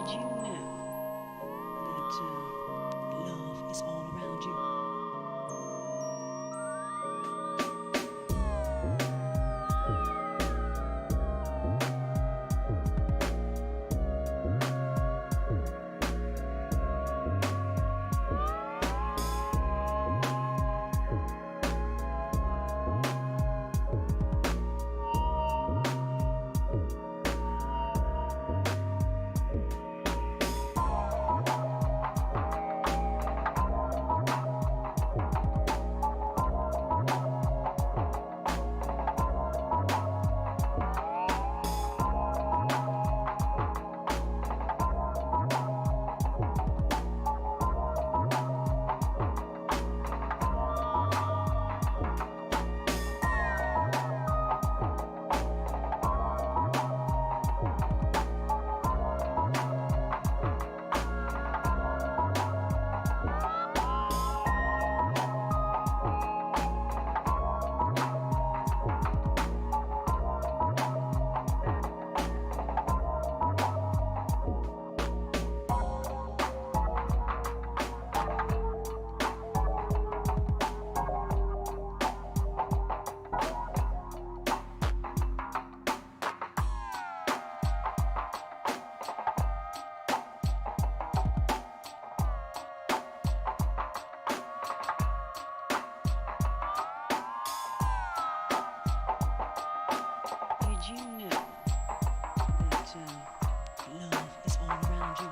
Did you know that love is all around you? Did you know that love is all around you?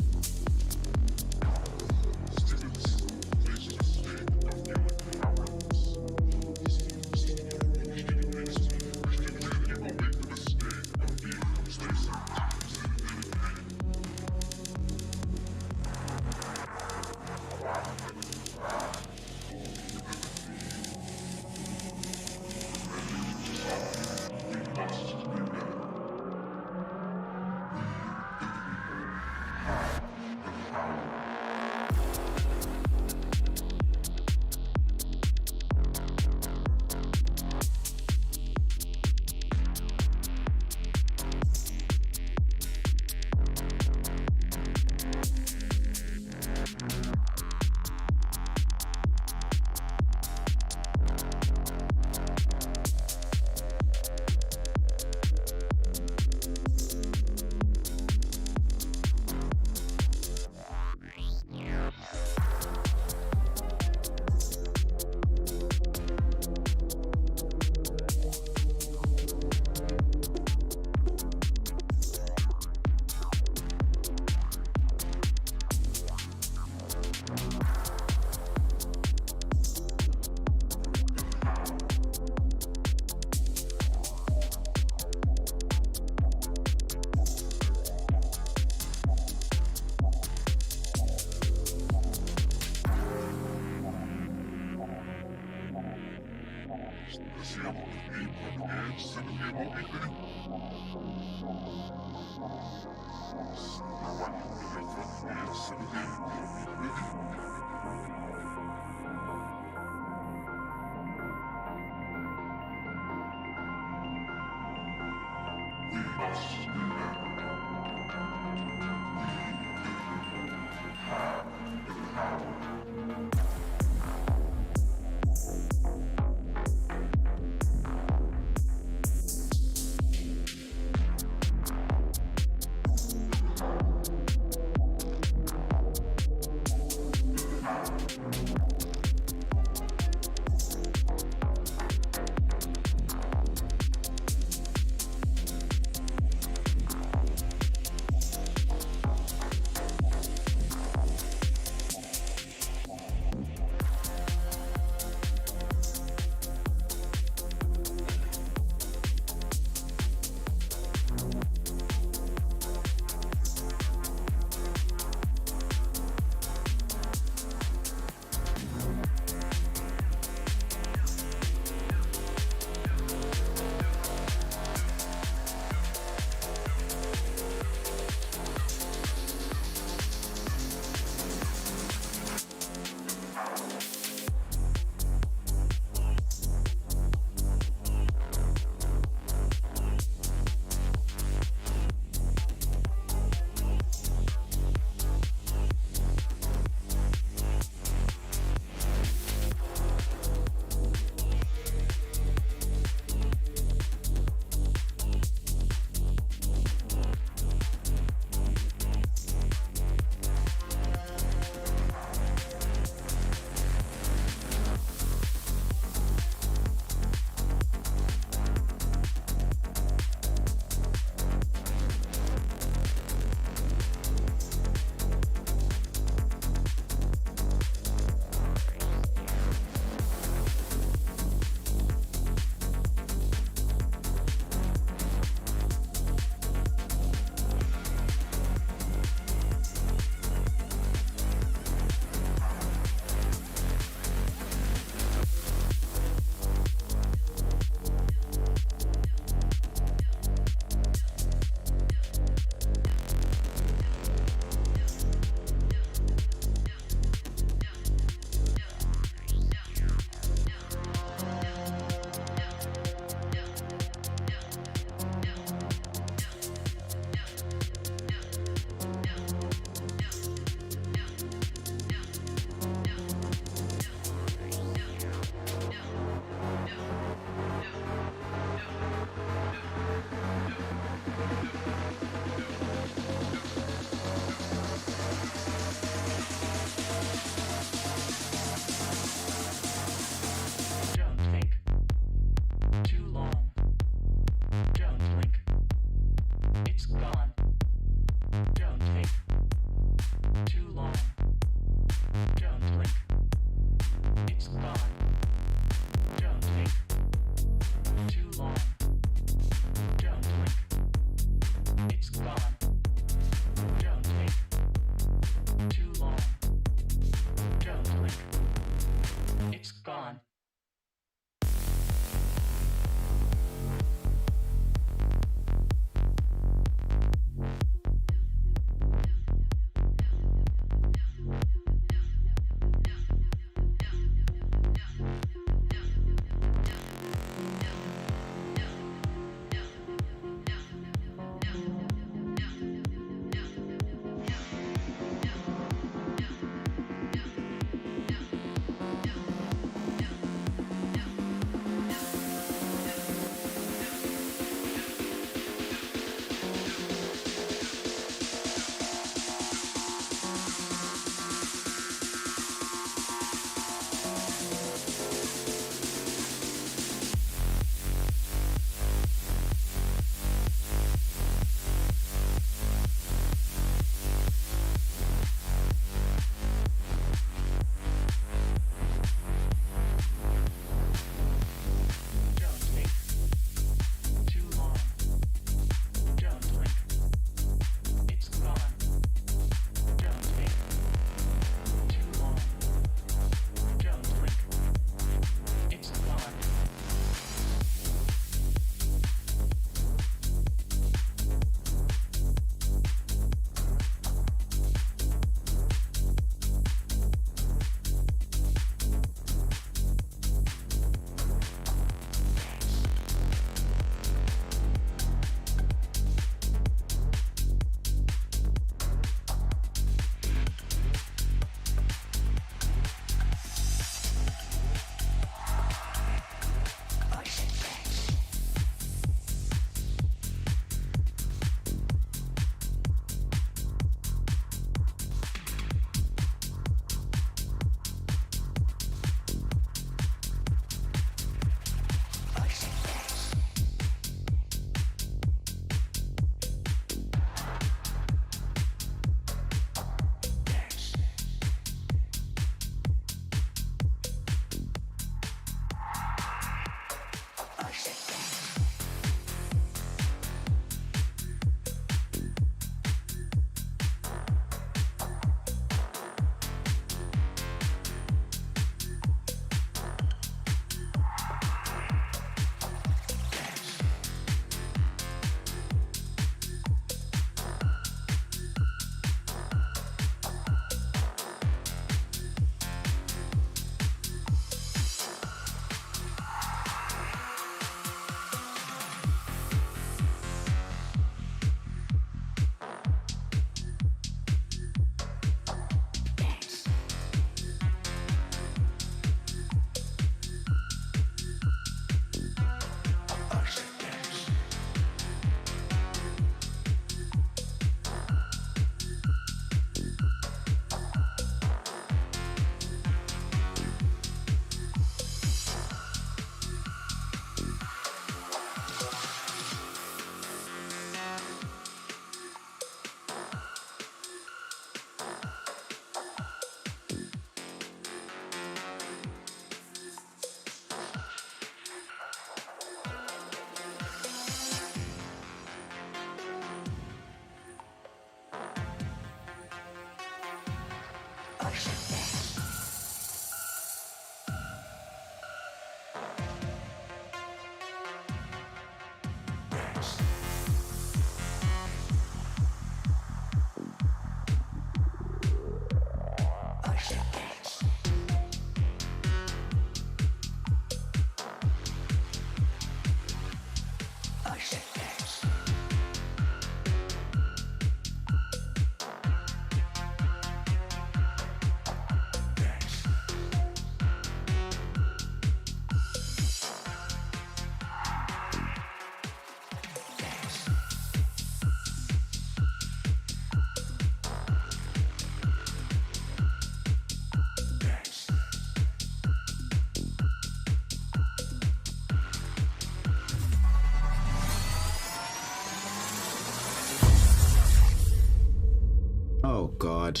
God.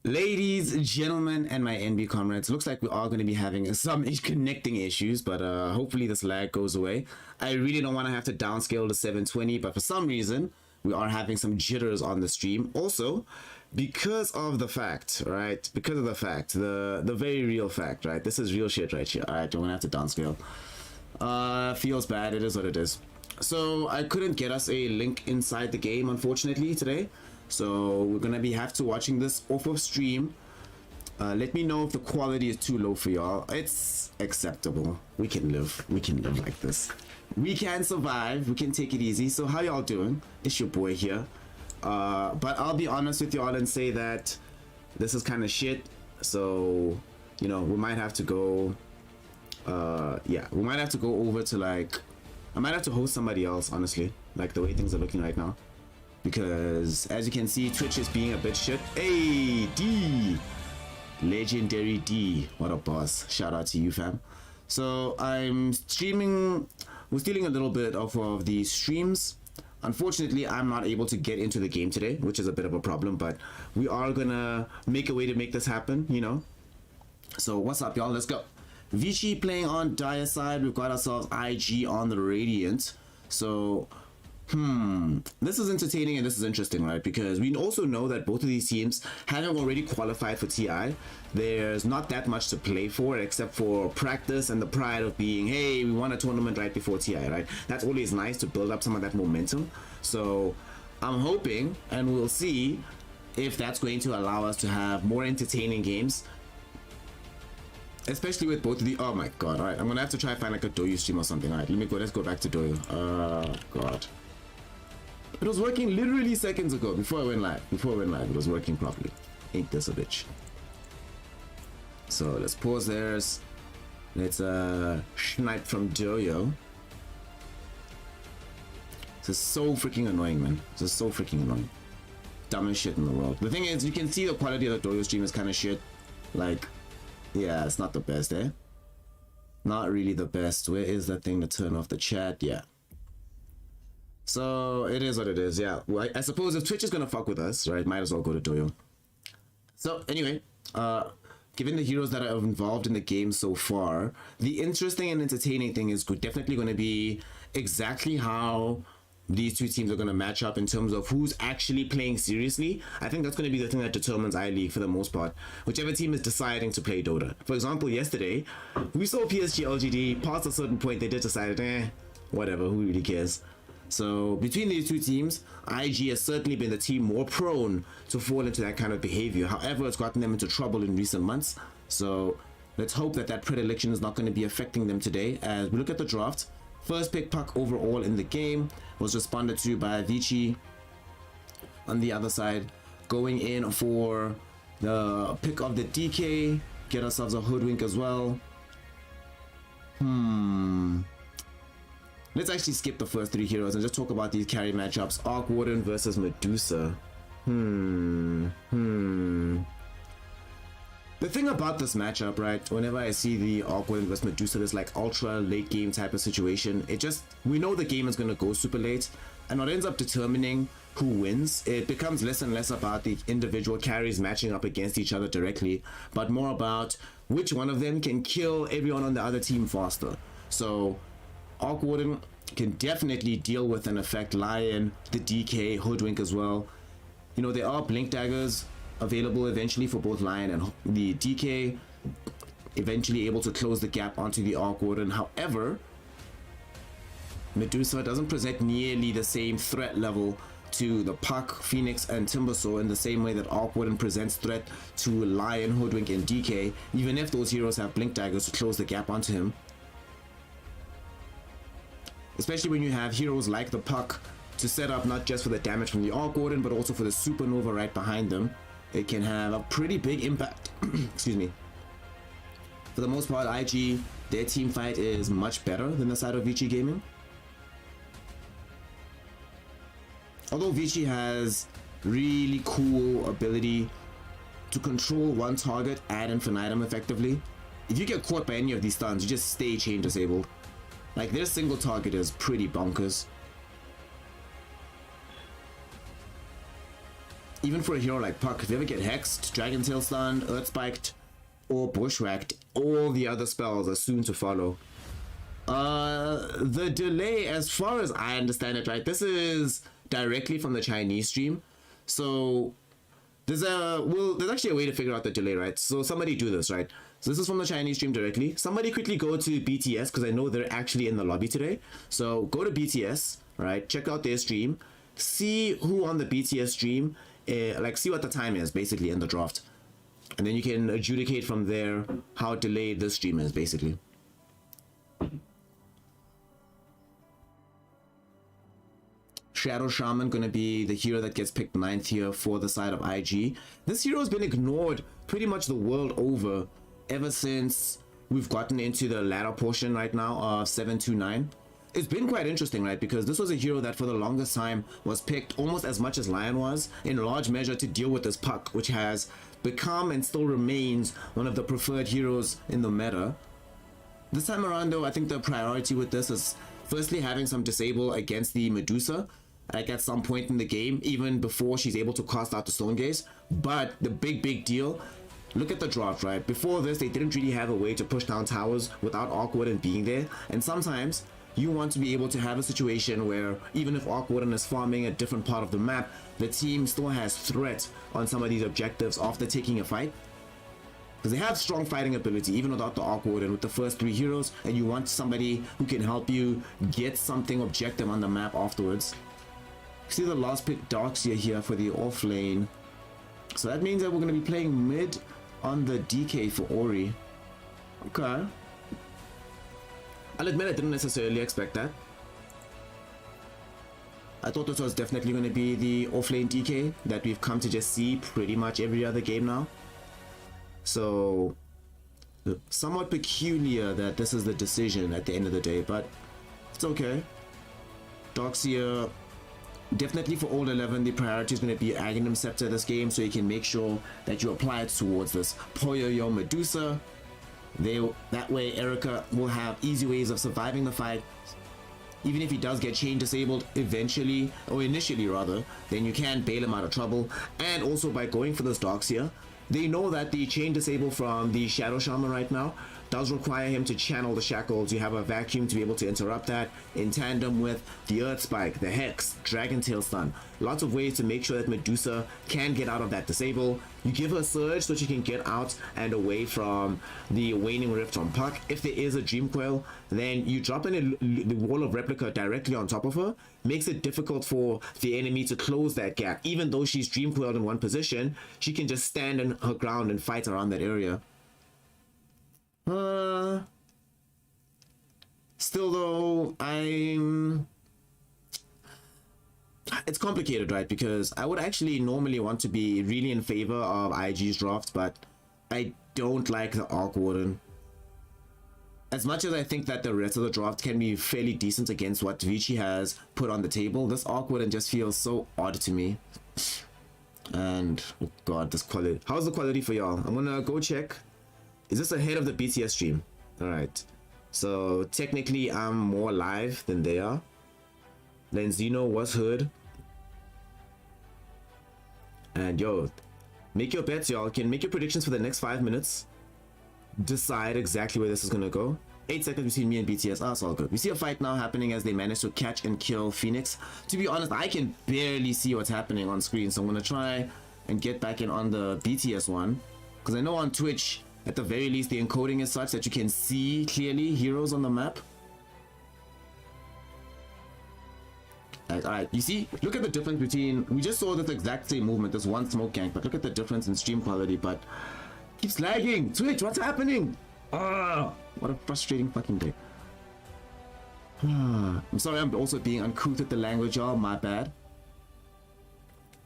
Ladies, gentlemen, and my NB comrades, looks like we are going to be having some connecting issues, but hopefully this lag goes away. I really don't want to have to downscale to 720, but for some reason, we are having some jitters on the stream. Also, because of the fact, right? Because of the fact, the very real fact, right? This is real shit right here. All right, don't want to have to downscale. Feels bad. It is what it is. So I couldn't get us a link inside the game, unfortunately, today. So we're gonna have to watching this off of stream. Let me know if the quality is too low for y'all. It's acceptable. We can live. We can live like this. We can survive. We can take it easy. So how y'all doing? It's your boy here. But I'll be honest with y'all and say that this is kind of shit. So, you know, we might have to go. Yeah, we might have to go over to like. I might have to host somebody else, honestly. Like the way things are looking right now. Because as you can see, Twitch is being a bit shit. Hey, D! Legendary D. What a boss. Shout out to you, fam. So I'm streaming. We're stealing a little bit off of the streams. Unfortunately, I'm not able to get into the game today, which is a bit of a problem. But we are gonna make a way to make this happen, you know. So what's up, y'all? Let's go. Vici playing on Dire side. We've got ourselves IG on the Radiant. So... this is entertaining and this is interesting, right? Because we also know that both of these teams, having already qualified for TI, there's not that much to play for except for practice and the pride of being, hey, we won a tournament right before TI, right? That's always nice to build up some of that momentum. So I'm hoping, and we'll see if that's going to allow us to have more entertaining games, especially with both of the... Oh my god. All right, I'm gonna have to try and find like a Doyu stream or something. All right, let's go back to Doyu. God. It was working literally seconds ago before I went live. It was working properly. Ain't this a bitch? So let's pause there. Let's snipe from Doyo. This is so freaking annoying, man. This is so freaking annoying. Dumbest shit in the world. The thing is, you can see the quality of the Doyo stream is kind of shit. Like, yeah, it's not the best, eh? Not really the best. Where is that thing to turn off the chat? Yeah. So it is what it is. Yeah, well, I suppose if Twitch is gonna fuck with us, right, might as well go to Doyo. So anyway, given the heroes that are involved in the game so far, the interesting and entertaining thing is definitely going to be exactly how these two teams are going to match up in terms of who's actually playing seriously. I think that's going to be the thing that determines iLeague for the most part. Whichever team is deciding to play Dota. For example, yesterday we saw PSG LGD past a certain point. They did decide, whatever, who really cares. So between these two teams, IG has certainly been the team more prone to fall into that kind of behavior. However, it's gotten them into trouble in recent months. So let's hope that that predilection is not going to be affecting them today. As we look at the draft, first pick puck overall in the game was responded to by Vici. On the other side, going in for the pick of the DK, get ourselves a Hoodwink as well. Let's actually skip the first three heroes and just talk about these carry matchups. Arc Warden versus Medusa. The thing about this matchup, right, whenever I see the Arc Warden versus Medusa, this like ultra late game type of situation, we know the game is going to go super late, and what ends up determining who wins, it becomes less and less about the individual carries matching up against each other directly, but more about which one of them can kill everyone on the other team faster. So Arc Warden can definitely deal with and affect Lion, the DK, Hoodwink as well. You know, there are Blink Daggers available eventually for both Lion and the DK, eventually able to close the gap onto the Arc Warden. However, Medusa doesn't present nearly the same threat level to the Puck, Phoenix, and Timbersaw in the same way that Arc Warden presents threat to Lion, Hoodwink, and DK, even if those heroes have Blink Daggers to close the gap onto him. Especially when you have heroes like the Puck to set up not just for the damage from the Arc Warden, but also for the Supernova right behind them. It can have a pretty big impact. Excuse me. For the most part, IG, their team fight is much better than the side of Vici Gaming. Although Vici has really cool ability to control one target ad infinitum effectively. If you get caught by any of these stuns, you just stay chain disabled. Like, their single target is pretty bonkers. even for a hero like Puck, if you ever get hexed, Dragon Tail stunned, Earth Spiked, or Bushwhacked, all the other spells are soon to follow. The delay, as far as I understand it, right, this is directly from the Chinese stream. So there's actually a way to figure out the delay, right? So somebody do this, right? So this is from the Chinese stream directly. Somebody quickly go to BTS, because I know they're actually in the lobby today. So go to BTS, right? Check out their stream. See who on the BTS stream, like see what the time is basically in the draft. And then you can adjudicate from there how delayed this stream is basically. Shadow Shaman gonna be the hero that gets picked 9th here for the side of IG. This hero has been ignored pretty much the world over ever since we've gotten into the latter portion right now of 729. It's been quite interesting, right? Because this was a hero that for the longest time was picked almost as much as Lion was, in large measure to deal with this Puck, which has become and still remains one of the preferred heroes in the meta. This time around though, I think the priority with this is firstly having some disable against the Medusa, like at some point in the game, even before she's able to cast out the Stone Gaze. But the big deal, look at the draft, right? Before this, they didn't really have a way to push down towers without Arc Warden being there. And sometimes you want to be able to have a situation where even if Arc Warden is farming a different part of the map, the team still has threat on some of these objectives after taking a fight. Because they have strong fighting ability even without the Arc Warden with the first 3 heroes, and you want somebody who can help you get something objective on the map afterwards. See the last pick Darkseer here for the off lane. So that means that we're going to be playing mid on the DK for Ori. Okay. I'll admit I didn't necessarily expect that. I thought this was definitely going to be the offlane DK that we've come to just see pretty much every other game now. So, somewhat peculiar that this is the decision at the end of the day, but it's okay. Darkseer, definitely for Old 11, the priority is going to be Aghanim Scepter this game, so you can make sure that you apply it towards this Poyoyo Medusa. That way Erica will have easy ways of surviving the fight. Even if he does get chain disabled eventually, or initially rather, then you can bail him out of trouble. And also by going for this Darkseer, they know that the chain disable from the Shadow Shaman right now does require him to channel the shackles. You have a vacuum to be able to interrupt that in tandem with the Earth Spike, the Hex, Dragon Tail Stun. Lots of ways to make sure that Medusa can get out of that disable. You give her Surge so she can get out and away from the Waning Rift from Puck. If there is a Dream Coil, then you drop in the Wall of Replica directly on top of her. Makes it difficult for the enemy to close that gap. Even though she's Dream Coiled in one position, she can just stand in her ground and fight around that area. Still though, it's complicated, right? Because I would actually normally want to be really in favor of IG's draft, but I don't like the Arc Warden. As much as I think that the rest of the draft can be fairly decent against what Vici has put on the table, this Arc Warden just feels so odd to me. And oh god, this quality. How's the quality for y'all? I'm gonna go check. Is this ahead of the BTS stream? Alright. So technically I'm more live than they are. Lenzino was heard. And yo, make your bets, y'all. Can make your predictions for the next 5 minutes. Decide exactly where this is gonna go. 8 seconds between me and BTS. Ah, it's all good. We see a fight now happening as they manage to catch and kill Phoenix. To be honest, I can barely see what's happening on screen, so I'm gonna try and get back in on the BTS one. Because I know on Twitch, at the very least, the encoding is such that you can see clearly heroes on the map. Alright, you see, look at the difference between, we just saw this exact same movement, this one smoke gank, but look at the difference in stream quality, but keeps lagging. Twitch, what's happening? Ah, what a frustrating fucking day. I'm sorry, I'm also being uncouth with the language, y'all, my bad.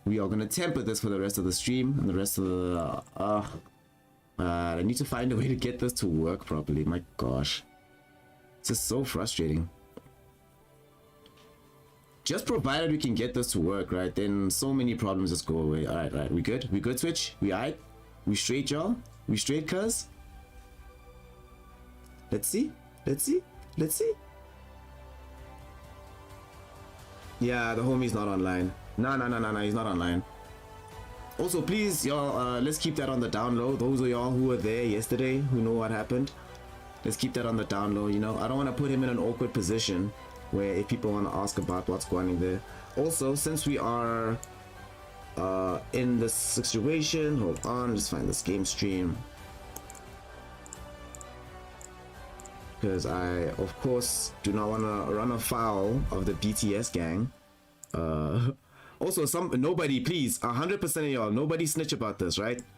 We are gonna temper this for the rest of the stream and the rest of the, I need to find a way to get this to work properly. My gosh. It's just so frustrating. Just provided we can get this to work, right? Then so many problems just go away. Alright, we good? We good, Twitch? We alright? We straight, y'all? We straight, cuz? Let's see. Let's see. Let's see. Yeah, the homie's not online. No, he's not online. Also, please, y'all, let's keep that on the down low. Those of y'all who were there yesterday, who know what happened, let's keep that on the down low. You know, I don't want to put him in an awkward position where if people want to ask about what's going on there. Also, since we are in this situation, hold on, just find this game stream, because I of course do not want to run afoul of the BTS gang. Also, nobody, please, 100% of y'all, nobody snitch about this, right?